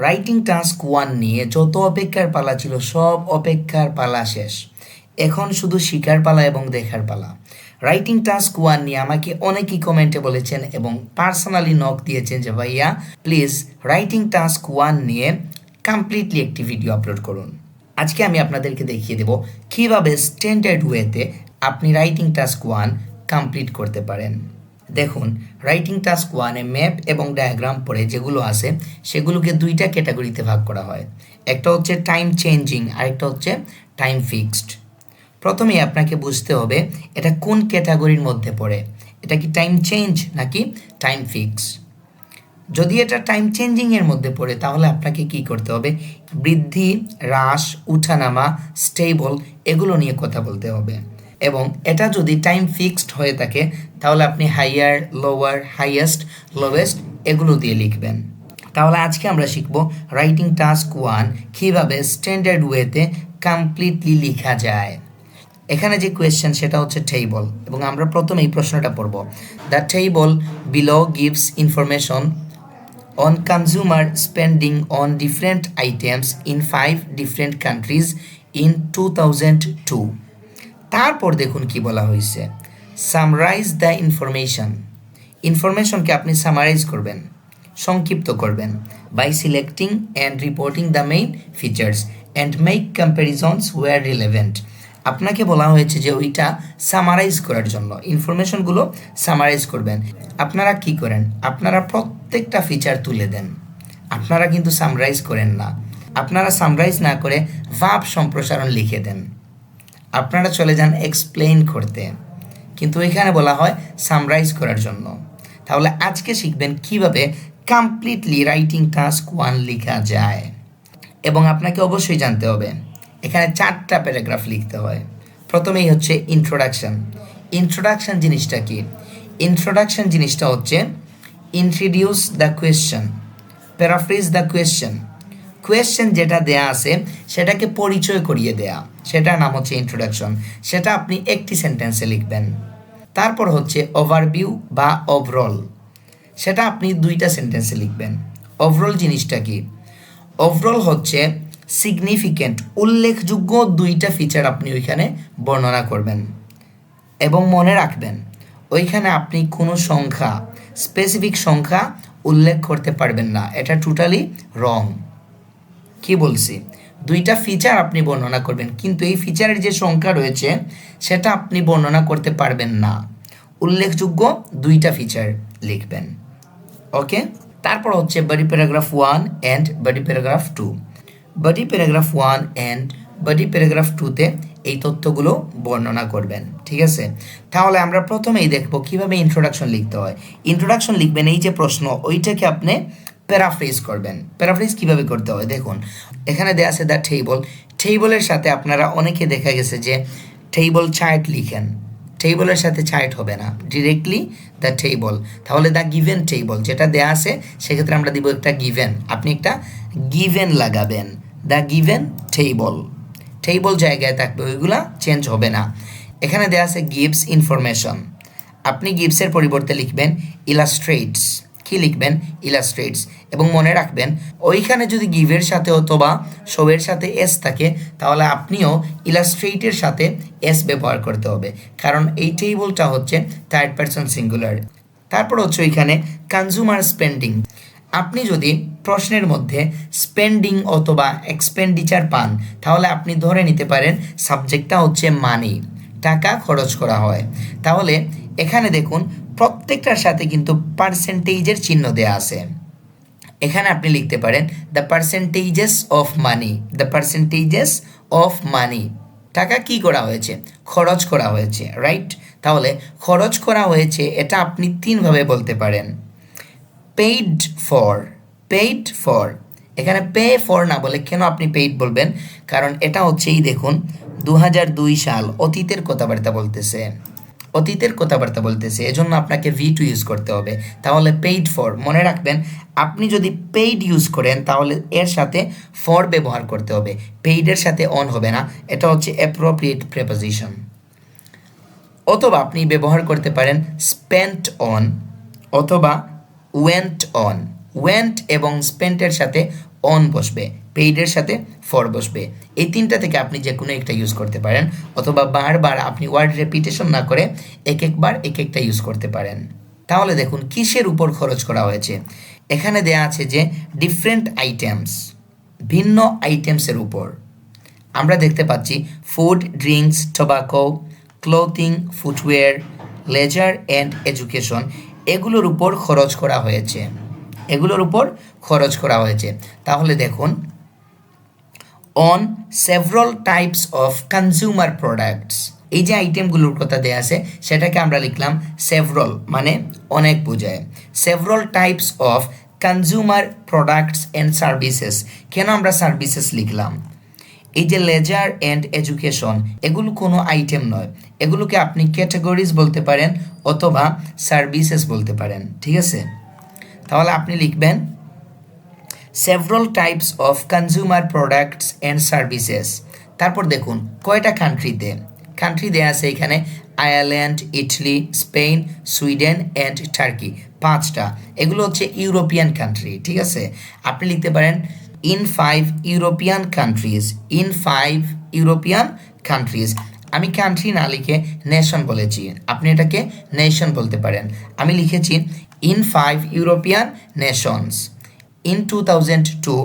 Writing task 1 নিয়ে যত অপেক্ষার পালা ছিল সব অপেক্ষার পালা শেষ। এখন শুধু শিখার পালা এবং দেখার পালা। রাইটিং টাস্ক 1 নিয়ে আমাকে অনেকেই কমেন্টে বলেছেন এবং পার্সোনালি নক দিয়েছেন যে ভাইয়া প্লিজ রাইটিং টাস্ক 1 নিয়ে কমপ্লিটলি একটি ভিডিও আপলোড করুন। আজকে আমি আপনাদেরকে দেখিয়ে দেব কীভাবে স্ট্যান্ডার্ড ওয়েতে আপনি রাইটিং টাস্ক 1 কমপ্লিট করতে পারেন। দেখুন, রাইটিং টাস্ক 1-এ ম্যাপ এবং ডায়াগ্রাম পড়ে যেগুলো আছে সেগুলোকে দুইটা ক্যাটাগরিতে ভাগ করা হয়। একটা হচ্ছে টাইম চেঞ্জিং, আরেকটা হচ্ছে টাইম ফিক্সড। প্রথমেই আপনাকে বুঝতে হবে এটা কোন ক্যাটাগরির মধ্যে পড়ে, এটা কি টাইম চেঞ্জ নাকি টাইম ফিক্স। যদি এটা টাইম চেঞ্জিংয়ের মধ্যে পড়ে তাহলে আপনাকে কি করতে হবে, বৃদ্ধি, হ্রাস, উঠানামা, স্টেবল এগুলো নিয়ে কথা বলতে হবে। এবং এটা যদি টাইম ফিক্সড হয়ে থাকে তাহলে আপনি হাইয়ার, লোয়ার, হাইয়েস্ট, লোয়েস্ট এগুলো দিয়ে লিখবেন। তাহলে আজকে আমরা শিখব রাইটিং টাস্ক 1 কীভাবে স্ট্যান্ডার্ড ওয়েতে কমপ্লিটলি লেখা যায়। এখানে যে কোয়েশ্চেন সেটা হচ্ছে টেবল, এবং আমরা প্রথমে এই প্রশ্নটা পড়ব। The table below gives information on consumer spending on different items in 5 different countries in 2002. তারপর দেখুন কি বলা হয়েছে, সামারাইজ দ্য ইনফরমেশন। ইনফরমেশনকে আপনি সামারাইজ করবেন, সংক্ষিপ্ত করবেন, by selecting and reporting the main features and make comparisons where relevant. আপনাকে বলা হয়েছে যে ওইটা সামারাইজ করার জন্য, ইনফরমেশনগুলো সামারাইজ করবেন। আপনারা কি করেন, আপনারা প্রত্যেকটা ফিচার তুলে দেন, আপনারা কিন্তু সামারাইজ করেন না। আপনারা সামারাইজ না করে ভাব সম্প্রসারণ লিখে দেন, আপনারা চলে যান এক্সপ্লেইন করতে, কিন্তু এখানে বলা হয় সামারাইজ করার জন্য। তাহলে আজকে শিখবেন কিভাবে কমপ্লিটলি রাইটিং টাস্ক 1 লেখা যায়। এবং আপনাকে অবশ্যই জানতে হবে এখানে 4টা প্যারাগ্রাফ লিখতে হয়। প্রথমেই হচ্ছে ইন্ট্রোডাকশন। ইন্ট্রোডাকশন জিনিসটা কি? ইন্ট্রোডাকশন জিনিসটা হচ্ছে introduce the question, paraphrase the question. Question যেটা দেয়া আছে সেটাকে পরিচয় করিয়ে দেয়া, সেটার নাম হচ্ছে ইন্ট্রোডাকশন। সেটা আপনি একটি সেন্টেন্সে লিখবেন। তারপর হচ্ছে ওভারভিউ বা ওভারঅল, সেটা আপনি 2টা সেন্টেন্সে লিখবেন। ওভারঅল জিনিসটা কি? ওভারঅল হচ্ছে সিগনিফিক্যান্ট, উল্লেখযোগ্য 2টা ফিচার আপনি ওইখানে বর্ণনা করবেন। এবং মনে রাখবেন ওইখানে আপনি কোনো সংখ্যা, স্পেসিফিক সংখ্যা উল্লেখ করতে পারবেন না, এটা টোটালি রং। কি বলছি, 2টা ফিচার আপনি বর্ণনা করবেন, কিন্তু এই ফিচারের যে সংখ্যা রয়েছে সেটা আপনি বর্ণনা করতে পারবেন না। উল্লেখযোগ্য 2টা ফিচার লিখবেন। ওকে, তারপর হচ্ছে body paragraph 1 and body paragraph 2। Body paragraph 1 and body paragraph 2-তে এই তথ্যগুলো বর্ণনা করবেন, ঠিক আছে? তাহলে আমরা প্রথমেই দেখব কিভাবে ইন্ট্রোডাকশন লিখতে হয়। ইন্ট্রোডাকশন লিখবেন, এই যে প্রশ্ন ওইটাকে আপনি প্যারাফ্রেজ করবেন। প্যারাফ্রেজ কিভাবে করতে হয় দেখুন, এখানে দেয়া আছে দ্য টেবল। টেবলের সাথে আপনারা অনেকে দেখা গেছে যে টেবল চার্ট লিখেন, টেবলের সাথে চার্ট হবে না, ডিরেক্টলি দ্য টেবল। তাহলে দ্য গিভেন টেবল যেটা দেয়া আছে সেক্ষেত্রে আমরা দিব একটা গিভেন, আপনি একটা গিভেন লাগাবেন, দ্য গিভেন টেবল। টেবল জায়গায় থাকবে, ওইগুলা চেঞ্জ হবে না। এখানে দেয়া আছে গিভস ইনফরমেশন, আপনি গিভসের পরিবর্তে লিখবেন ইলাস্ট্রেটস। কি লিখবেন? ইলাস্ট্রেটস। এবং মনে রাখবেন ওইখানে যদি গিভের সাথে অথবা শোয়ের সাথে এস থাকে তাহলে আপনিও ইলাস্ট্রেটের সাথে এস ব্যবহার করতে হবে, কারণ এই টেবলটা হচ্ছে 3rd পারসন সিঙ্গুলার। তারপর হচ্ছে ওইখানে কনজিউমার স্পেন্ডিং। আপনি যদি প্রশ্নের মধ্যে স্পেন্ডিং অথবা এক্সপেন্ডিচার পান তাহলে আপনি ধরে নিতে পারেন সাবজেক্টটা হচ্ছে মানি, টাকা খরচ করা হয়। তাহলে এখানে দেখুন প্রত্যেকটার সাথে কিন্তু পার্সেন্টেজের চিহ্ন দেয়া আছে। এখানে আপনি লিখতে পারেন the পার্সেন্টেজেস of money, the পার্সেন্টেজেস of money. টাকা কি করা হয়েছে? খরচ করা হয়েছে, রাইট? তাহলে খরচ করা হয়েছে এটা আপনি 3ভাবে বলতে পারেন। Paid for, paid for. এখানে পে ফর না বলে কেন আপনি পেইড বলবেন? কারণ এটা হচ্ছে এই দেখুন 2002 সাল, অতীতের কথাবার্তা বলতেছে, অতীতের কথাবার্তা বলতেছে, এজন্য আপনাকে V2 ইউজ করতে হবে। তাহলে পেইড ফর, মনে রাখবেন আপনি যদি পেইড ইউজ করেন তাহলে এর সাথে ফর ব্যবহার করতে হবে, পেইডের সাথে অন হবে না, এটা হচ্ছে অ্যাপ্রোপ্রিয়েট প্রিপোজিশন। অথবা আপনি ব্যবহার করতে পারেন স্পেন্ট অন অথবা ওয়েন্ট অন। ওয়েন্ট এবং স্পেন্টের সাথে অন বসবে, পেইডের সাথে ফর বসবে। এই তিনটা থেকে আপনি যে কোনো একটা ইউজ করতে পারেন, অথবা বারবার আপনি ওয়ার্ড রেপিটেশন না করে এক একবার এক একটা ইউজ করতে পারেন। তাহলে দেখুন কিসের উপর খরচ করা হয়েছে। এখানে দেয়া আছে যে ডিফারেন্ট আইটেমস, ভিন্ন আইটেমসের উপর। আমরা দেখতে পাচ্ছি food, drinks, tobacco, clothing, footwear, leisure and education, এগুলোর উপর খরচ করা হয়েছে, এগুলোর উপর খরচ করা হয়েছে। তাহলে দেখুন on several types of consumer products, এই যে আইটেমগুলোর কথা দেয়া আছে সেটাকে আমরা লিখলাম সেভারাল, মানে অনেক বোঝায়। Several types of consumer products and services, কেন আমরা সার্ভিসেস লিখলাম? এই যে লেজার অ্যান্ড এডুকেশন, এগুলো কোনো আইটেম নয়, এগুলোকে আপনি ক্যাটাগরিজ বলতে পারেন অথবা সার্ভিসেস বলতে পারেন, ঠিক আছে? তাহলে আপনি লিখবেন several types of consumer products and services. তারপর দেখুন কয়টা কান্ট্রিতে, কান্ট্রি দেয়া আছে এখানে Ireland, Italy, Spain, Sweden and turkey, 5টা। এগুলো হচ্ছে ইউরোপিয়ান কান্ট্রি, ঠিক আছে? আপনি লিখতে পারেন in 5 European countries, in 5 European countries. আমি কান্ট্রি না লিখে নেশন বলেছি, আপনি এটাকে নেশন বলতে পারেন। আমি লিখেছি ইন 5 ইউরোপিয়ান নেশনস। ইন 2002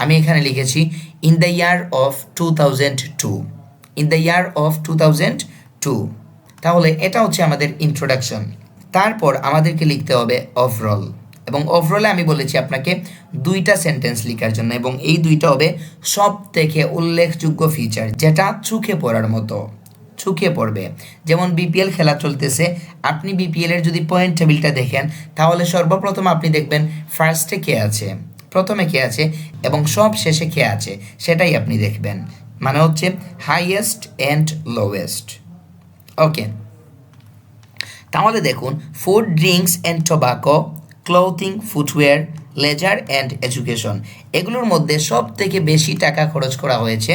আমি এখানে লিখেছি in the year of 2002, in the year of 2002। তাহলে এটা হচ্ছে আমাদের ইন্ট্রোডাকশন। তারপর আমাদেরকে লিখতে হবে ওভারঅল, এবং ওভারঅলে আমি বলেছি আপনাকে 2টা সেন্টেন্স লেখার জন্য, এবং এই 2টা হবে সব থেকে উল্লেখযোগ্য ফিচার, যেটা চোখে পড়ার মতো, চোখে পড়বে। যেমন বিপিএল খেলা চলতেছে, আপনি বিপিএলের যদি পয়েন্ট টেবিলটা দেখেন তাহলে সর্বপ্রথম আপনি দেখবেন ফার্স্টে কে আছে, প্রথমে কে আছে, এবং সব শেষে কে আছে, সেটাই আপনি দেখবেন। মানে হচ্ছে হাইয়েস্ট অ্যান্ড লোয়েস্ট। ওকে, তাহলে দেখুন food, drinks and tobacco, clothing, footwear, leisure and education, এগুলোর মধ্যে সব থেকে বেশি টাকা খরচ করা হয়েছে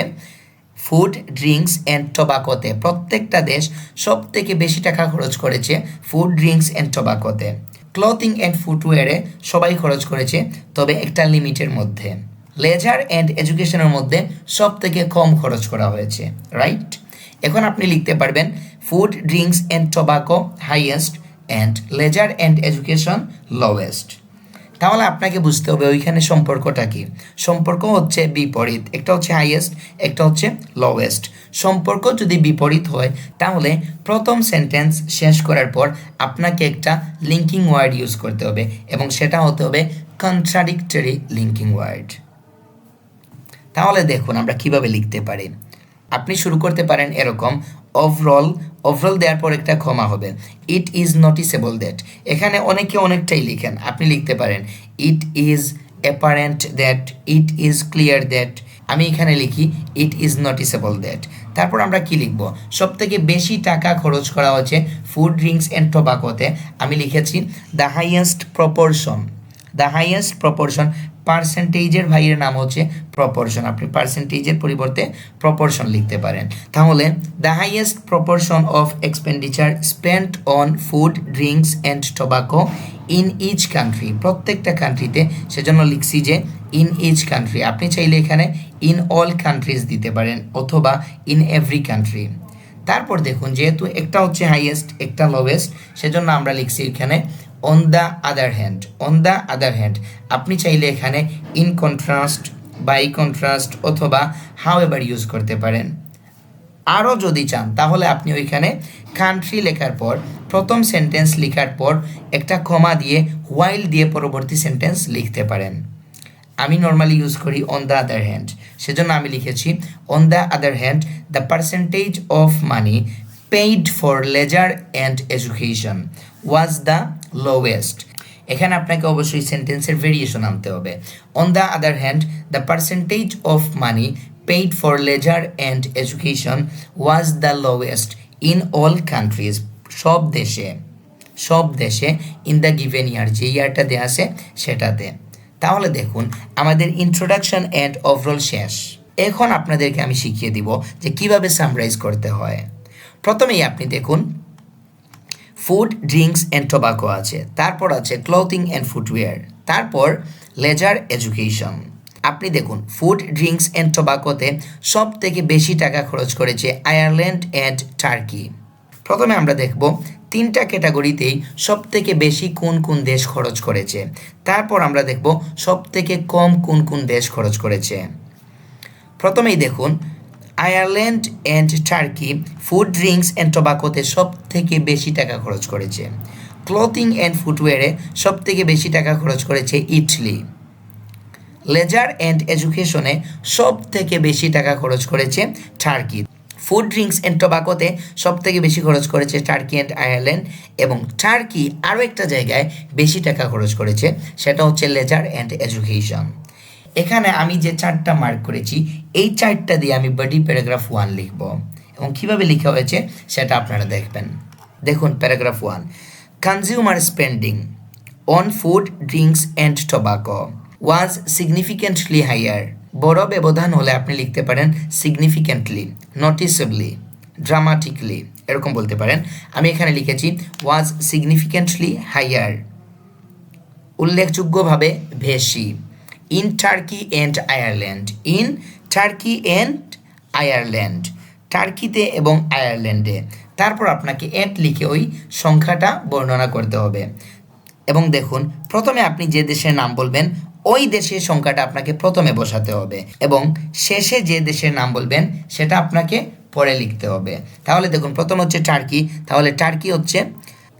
ফুড, ড্রিঙ্কস অ্যান্ড টোবাকোতে। প্রত্যেকটা দেশ সব থেকে বেশি টাকা খরচ করেছে ফুড, ড্রিঙ্কস অ্যান্ড টোবাকোতে। ক্লথিং অ্যান্ড ফুটওয়্যারে সবাই খরচ করেছে, তবে একটা লিমিটের মধ্যে। লেজার অ্যান্ড এডুকেশনের মধ্যে সব থেকে কম খরচ করা হয়েছে, রাইট? এখন আপনি লিখতে পারবেন food, drinks and tobacco highest and leisure and education lowest. তাহলে আপনাকে বুঝতে হবে ওইখানে সম্পর্কটা কি। সম্পর্ক হচ্ছে বিপরীত, একটা হচ্ছে হাইয়েস্ট, একটা হচ্ছে লোয়েস্ট। সম্পর্ক যদি বিপরীত হয় তাহলে প্রথম সেন্টেন্স শেষ করার পর আপনাকে একটা লিঙ্কিং ওয়ার্ড ইউজ করতে হবে, এবং সেটা হতে হবে কন্ট্রাডিক্টরি লিঙ্কিং ওয়ার্ড। তাহলে দেখুন আমরা কিভাবে লিখতে পারি। আপনি শুরু করতে পারেন এরকম, ওভারঅল, ওভারঅল দেওয়ার পর একটা কমা হবে। ইট ইজ নোটিসেবল দ্যাট, এখানে অনেকে অনেকটাই লিখেন, আপনি লিখতে পারেন it is apparent that, it is clear that. আমি এখানে লিখি ইট ইজ নোটিসেবল দ্যাট। তারপর আমরা কি লিখব? সব থেকে বেশি টাকা খরচ করা হচ্ছে ফুড, ড্রিঙ্কস অ্যান্ড টোবাকোতে। আমি লিখেছি the highest proportion, the highest proportion. পার্সেন্টেজের ভাইয়ের নাম হচ্ছে প্রপোর্শন, আপনি পার্সেন্টেজের পরিবর্তে প্রপোর্শন লিখতে পারেন। তাহলে the highest proportion of expenditure spent on food, drinks and tobacco in each country, প্রত্যেকটা কান্ট্রিতে, সেজন্য লিখছি যে ইন ইচ কান্ট্রি। আপনি চাইলে এখানে ইন অল কান্ট্রিজ দিতে পারেন অথবা ইন এভরি কান্ট্রি। তারপর দেখুন যেহেতু একটা হচ্ছে হাইয়েস্ট একটা লোয়েস্ট, সেজন্য আমরা লিখছি এখানে on the other hand, on the other hand. আপনি চাইলে এখানে ইন কন্ট্রাস্ট, বাই কন্ট্রাস্ট অথবা হাউ এভার ইউজ করতে পারেন। আরও যদি চান তাহলে আপনি ওইখানে কান্ট্রি লেখার পর প্রথম সেন্টেন্স লেখার পর একটা কমা দিয়ে হোয়াইল দিয়ে পরবর্তী সেন্টেন্স লিখতে পারেন। আমি নর্মালি ইউজ করি অন দ্য আদার হ্যান্ড, সেজন্য আমি লিখেছি on the other hand the percentage of money paid for leisure and education was the lowest. এখানে আপনাকে অবশ্যই সেন্টেন্সের ভেরিয়েশন আনতে হবে। On the other hand the percentage of money paid for leisure and education was the lowest in all countries, সব দেশে, সব দেশে ইন দ্য গিভেন ইয়ার, যে ইয়ারটা দেওয়া আছে সেটাতে। তাহলে দেখুন আমাদের ইন্ট্রোডাকশন অ্যান্ড ওভারঅল শেষ। এখন আপনাদেরকে আমি শিখিয়ে দিব যে কিভাবে সামরাইজ করতে হয়। প্রথমেই আপনি দেখুন ফুড, ড্রিঙ্কস অ্যান্ড টোবাকো আছে, তারপর আছে ক্লোথিং অ্যান্ড ফুটওয়্যার, তারপর লেজার, এডুকেশন, আপনি দেখুন ফুড ড্রিঙ্কস অ্যান্ড টোবাকোতে সব থেকে বেশি টাকা খরচ করেছে আয়ারল্যান্ড অ্যান্ড টার্কি। প্রথমে আমরা দেখব 3টা ক্যাটাগরিতেই সব থেকে বেশি কোন কোন দেশ খরচ করেছে, তারপর আমরা দেখব সব থেকে কম কোন কোন দেশ খরচ করেছে। প্রথমেই দেখুন Ireland and Turkey food drinks and টোবাকোতে সব থেকে বেশি টাকা খরচ করেছে। ক্লথিং অ্যান্ড ফুটওয়্যারে সব থেকে বেশি টাকা খরচ করেছে ইটালি। লেজার অ্যান্ড এডুকেশনে সব থেকে বেশি টাকা খরচ করেছে টার্কি। ফুড ড্রিঙ্কস অ্যান্ড টোবাকোতে সব থেকে বেশি খরচ করেছে টার্কি অ্যান্ড আয়ারল্যান্ড, এবং টার্কি আরও একটা জায়গায় বেশি টাকা খরচ করেছে, সেটা হচ্ছে লেজার অ্যান্ড এডুকেশন। এখানে আমি যে 4টা মার্ক করেছি এই 4টা দিয়ে আমি বডি প্যারাগ্রাফ 1 লিখব, এবং কীভাবে লেখা হয়েছে সেটা আপনারা দেখবেন। দেখুন paragraph 1, consumer spending on food drinks and tobacco was significantly higher. বড় ব্যবধান হলে আপনি লিখতে পারেন সিগনিফিক্যান্টলি, নোটিসেবলি, ড্রামাটিকলি, এরকম বলতে পারেন। আমি এখানে লিখেছি ওয়াজ সিগনিফিক্যান্টলি হাইয়ার, উল্লেখযোগ্যভাবে বেশি, in Turkey and Ireland, in Turkey and Ireland, টার্কিতে এবং আয়ারল্যান্ডে। তারপর আপনাকে অ্যাট লিখে ওই সংখ্যাটা বর্ণনা করতে হবে। এবং দেখুন প্রথমে আপনি যে দেশের নাম বলবেন ওই দেশের সংখ্যাটা আপনাকে প্রথমে বসাতে হবে, এবং শেষে যে দেশের নাম বলবেন সেটা আপনাকে পরে লিখতে হবে। তাহলে দেখুন প্রথম হচ্ছে টার্কি, তাহলে টার্কি হচ্ছে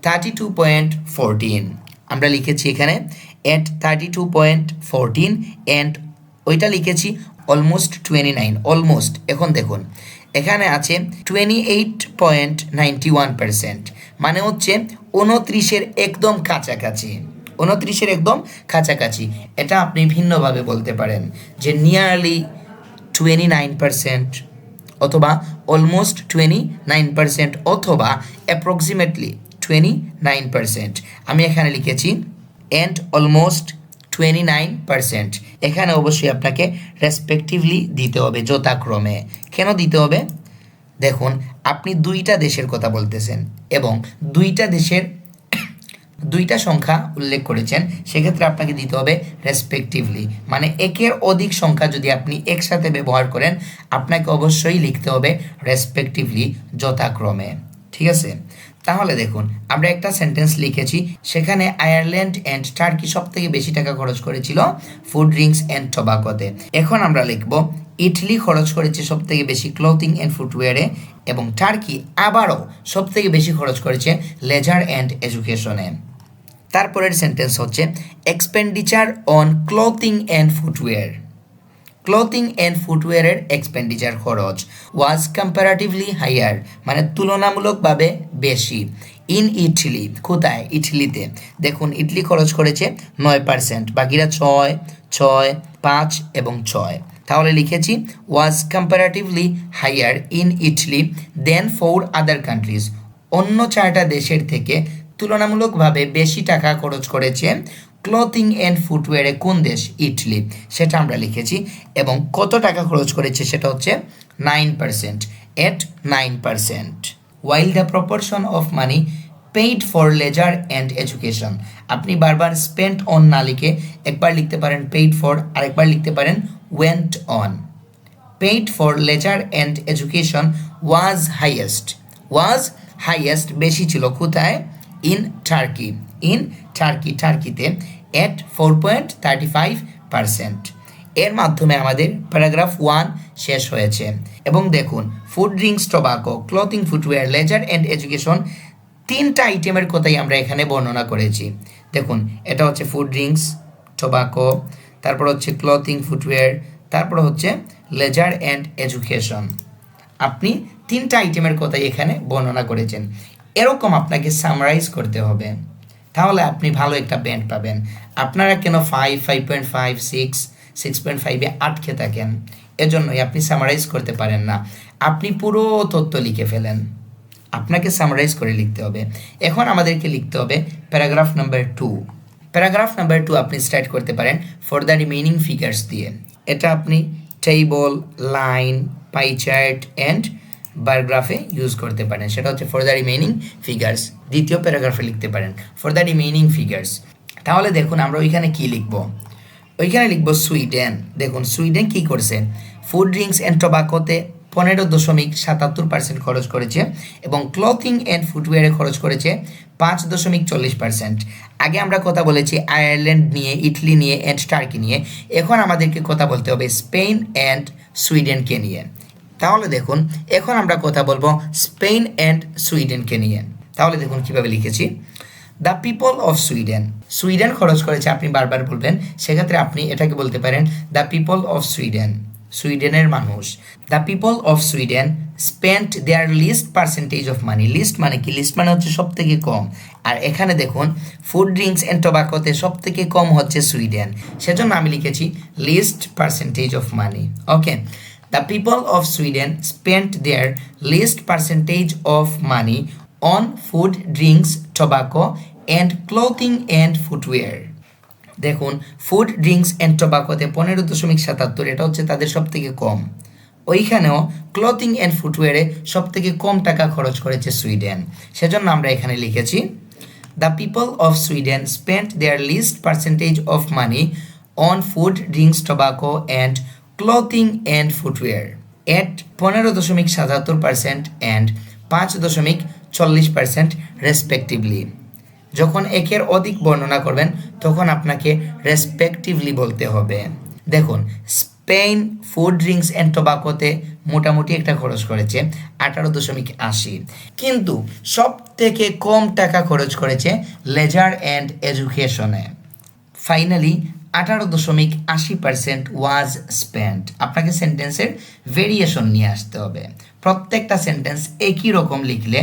32.14, আমরা লিখেছি এখানে at 32.14, অ্যান্ড ওইটা লিখেছি অলমোস্ট 29, অলমোস্ট। এখন দেখুন এখানে আছে 28.91%, মানে হচ্ছে 29-এর একদম কাছাকাছি, 29-এর একদম কাছাকাছি। এটা আপনি ভিন্নভাবে বলতে পারেন যে নিয়ারলি 29%, অথবা অলমোস্ট 29%, অথবা অ্যাপ্রক্সিমেটলি 29%। আমি এখানে লিখেছি অ্যান্ড অলমোস্ট 29%। এখানে অবশ্যই আপনাকে রেসপেক্টিভলি দিতে হবে, যথাক্রমে। কেন দিতে হবে? দেখুন আপনি 2টা দেশের কথা বলতেছেন এবং 2টা দেশের 2টা সংখ্যা উল্লেখ করেছেন, সেক্ষেত্রে আপনাকে দিতে হবে রেসপেক্টিভলি। মানে একের অধিক সংখ্যা যদি আপনি একসাথে ব্যবহার করেন আপনাকে অবশ্যই লিখতে হবে রেসপেক্টিভলি, যথাক্রমে। ঠিক আছে, তাহলে দেখুন আমরা একটা সেন্টেন্স লিখেছি, সেখানে আয়ারল্যান্ড অ্যান্ড টার্কি সব থেকে বেশি টাকা খরচ করেছিল ফুড ড্রিঙ্কস অ্যান্ড টোবাকোতে। এখন আমরা লিখব ইটালি খরচ করেছে সব থেকে বেশি ক্লথিং অ্যান্ড ফুটওয়্যারে, এবং টার্কি আবারও সব থেকে বেশি খরচ করেছে লেজার অ্যান্ড এডুকেশনে। তারপরের সেন্টেন্স হচ্ছে expenditure on clothing and footwear. Clothing and ফুটওয়্যারের এক্সপেন্ডিচার খরচ ওয়াজ কম্পারেটিভলি হাইয়ার, মানে তুলনামূলকভাবে বেশি, ইন ইটালি, কোথায়? ইটালিতে। দেখুন ইটালি খরচ করেছে 9%, বাকিরা 6, 6, 5 এবং 6। তাহলে লিখেছি was comparatively higher in Italy than 4 other countries. অন্য 4টা দেশের থেকে তুলনামূলকভাবে বেশি টাকা খরচ করেছে ক্লথিং অ্যান্ড ফুটওয়্যারে কোন দেশ? ইটালি, সেটা আমরা লিখেছি। এবং কত টাকা খরচ করেছে সেটা হচ্ছে 9%, at 9%। while the proportion of money paid for leisure and education, আপনি বারবার spent on না লিখে একবার লিখতে পারেন paid for, আর একবার লিখতে পারেন went on। paid for leisure and education was highest, বেশি ছিল কোথায়? ইন টার্কি, ইন টার্কি, টার্কিতে at 4.35%। এর মাধ্যমে আমাদের প্যারাগ্রাফ 1 শেষ হয়েছে। এবং দেখুন food drinks, tobacco, clothing, footwear, leisure and education 3টা আইটেমের কথাই আমরা এখানে বর্ণনা করেছি। দেখুন এটা হচ্ছে ফুড ড্রিঙ্কস, টোবাকো, তারপর হচ্ছে ক্লথিং, ফুটওয়্যার, তারপর হচ্ছে লেজার অ্যান্ড এডুকেশন। আপনি 3টা আইটেমের কথাই এখানে বর্ণনা করেছেন। এরকম আপনাকে সামারাইজ করতে হবে, তাহলে আপনি ভালো একটা ব্যান্ড পাবেন। আপনারা কেন 5, 5.5, 6, 6.5-এ আটকে থাকেন? এজন্যই আপনি সামারাইজ করতে পারেন না, আপনি পুরো তথ্য লিখে ফেলেন। আপনাকে সামারাইজ করে লিখতে হবে। এখন আমাদেরকে লিখতে হবে প্যারাগ্রাফ নাম্বার 2। প্যারাগ্রাফ নাম্বার 2 আপনি স্টার্ট করতে পারেন ফর দ্য রিমেইনিং ফিগার্স দিয়ে। এটা আপনি table, line, pie chart and bar গ্রাফে ইউজ করতে পারেন। সেটা হচ্ছে ফর দ্য রিমেইনিং ফিগার্স। দ্বিতীয় প্যারাগ্রাফে লিখতে পারেন ফর দ্য রিমেইনিং ফিগার্স। তাহলে দেখুন আমরা ওইখানে কি লিখব? ওইখানে লিখবো সুইডেন। দেখুন সুইডেন কি করছে, ফুড ড্রিঙ্কস অ্যান্ড টোবাকোতে 15.77% খরচ করেছে এবং ক্লথিং অ্যান্ড ফুটওয়্যারে খরচ করেছে 5.40%। আগে আমরা কথা বলেছি আয়ারল্যান্ড নিয়ে, ইটালি নিয়ে অ্যান্ড টার্কি নিয়ে। এখন আমাদেরকে কথা বলতে হবে স্পেন অ্যান্ড সুইডেনকে নিয়ে। তাহলে দেখুন এখন আমরা কথা বলবো স্পেন অ্যান্ড সুইডেনকে নিয়ে। তাহলে দেখুন কিভাবে লিখেছি, the people of Sweden. Sweden খরচ করেছে, আপনি বারবার বলবেন, সেক্ষেত্রে আপনি এটাকে বলতে পারেন দ্য পিপল অফ সুইডেন, সুইডেনের মানুষ। The people of Sweden spent their least percentage of money. Least মানে কি, লিস্ট মানে হচ্ছে সব থেকে কম, আর এখানে দেখুন ফুড ড্রিঙ্কস অ্যান্ড টোবাকোতে সব থেকে কম হচ্ছে সুইডেন, সেজন্য আমি লিখেছি least percentage of money. Okay, the people of Sweden spent their least percentage of money on food drinks tobacco and clothing and footwear. দেখুন ফুড ড্রিঙ্কস অ্যান্ড টোবাকোতে 15.77, এটা হচ্ছে তাদের সব থেকে কম। ওইখানেও ক্লথিং অ্যান্ড ফুটওয়্যারে সব থেকে কম টাকা খরচ করেছে সুইডেন, সেজন্য আমরা এখানে লিখেছি the people of Sweden spent their least percentage of money on food drinks tobacco and clothing and footwear at 15.77% and 5.40% respectively. যখন একের অধিক বর্ণনা করবেন তখন আপনাকে রেসপেক্টিভলি বলতে হবে। দেখুন স্পেন ফুড ড্রিঙ্কস অ্যান্ড টোবাকোতে মোটামুটি একটা খরচ করেছে 18.80, কিন্তু সব থেকে কম টাকা খরচ করেছে লেজার অ্যান্ড এডুকেশনে। Finally 18.80% was spent. আপনাকে সেন্টেন্সের ভেরিয়েশন নিয়ে আসতে হবে, প্রত্যেকটা সেন্টেন্স একই রকম লিখলে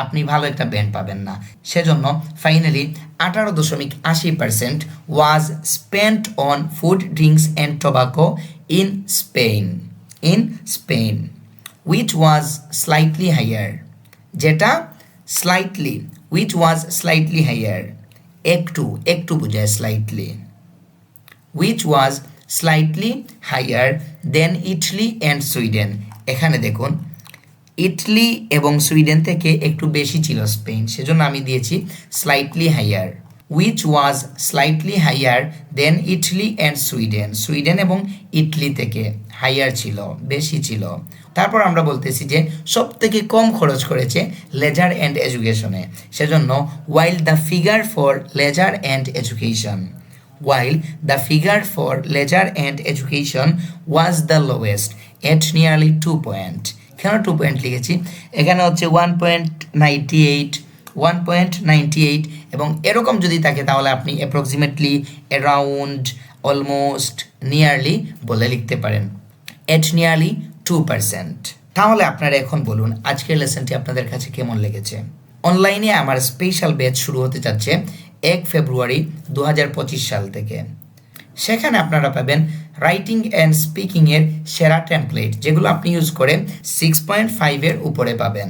আপনি ভালো একটা ব্যান্ড পাবেন না, সেজন্য finally 18.80% was spent on food drinks and tobacco in Spain which was slightly higher. যেটা slightly, which was slightly higher, একটু বোঝায় slightly, which was slightly higher than Italy and Sweden। এখানে দেখুন ইটালি এবং সুইডেন থেকে একটু বেশি ছিল স্পেন, সেজন্য আমি দিয়েছি slightly higher. which was slightly higher than Italy and Sweden, Sweden এবং ইটালি থেকে হাইয়ার ছিল, বেশি ছিল। তারপর আমরা বলতেছি যে সব থেকে কম খরচ করেছে লেজার অ্যান্ড এডুকেশনে, সেজন্য while the figure for leisure and education, while the figure for leisure and education was the lowest at nearly 2 point। কেন 2 পয়েন্ট লিখেছি, এখানে হচ্ছে 1.98 এবং এরকম যদি থাকে তাহলে আপনি অ্যাপ্রক্সিমেটলি, অ্যারাউন্ড, অলমোস্ট, নিয়ারলি বলে লিখতে পারেন। at nearly 2%। তাহলে আপনারা এখন বলুন আজকের লেসনটি আপনাদের কাছে কেমন লেগেছে। অনলাইনে আমার স্পেশাল ব্যাচ শুরু হতে যাচ্ছে 1 ফেব্রুয়ারি 2025 সাল থেকে। সেখানে আপনারা পাবেন রাইটিং অ্যান্ড স্পিকিংয়ের সেরা টেমপ্লেট, যেগুলো আপনি ইউজ করে 6.5 এর উপরে পাবেন।